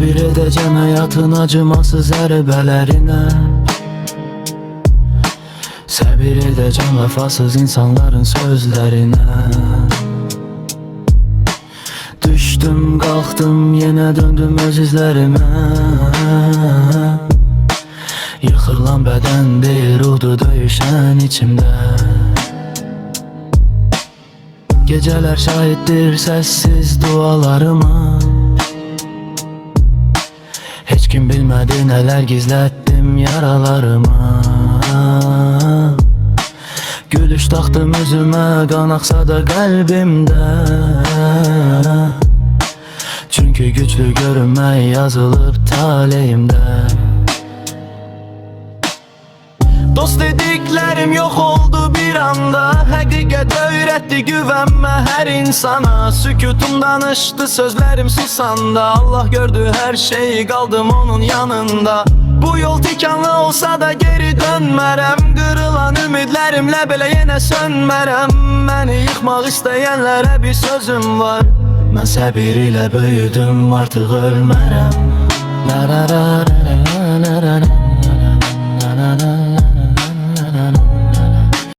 Səbir edəcəm həyatın acımasız zərbələrinə. Səbir edəcəm vəfasız insanların sözlərinə. Düşdüm, qalxdım, yenə döndüm öz izlərimə. Yıxılan bədən deyil, ruhdur döyüşən içimdə. Gecələr şahiddir səssiz dualarıma. Heç kim bilmədi nələr gizlətdim yaralarıma. Gülüş taxdım üzümə, qan axsa da qəlbimdə. Çünki güclü görünmək yazılıb taleyimdə. Dost dediklərim yox oldu bir anda. Həqiqət öyrətdi güvənmə hər insana. Sükutum danışdı sözlərim susanda. Allah gördü hər şeyi, qaldım onun yanında. Bu yol tikanlı olsa da geri dönmərəm. Qırılan ümidlərimlə belə yenə sönmərəm. Məni yıxmaq istəyənlərə bir sözüm var. Mən səbir ilə böyüdüm, artıq ölmərəm. La la la la la la la la la la la.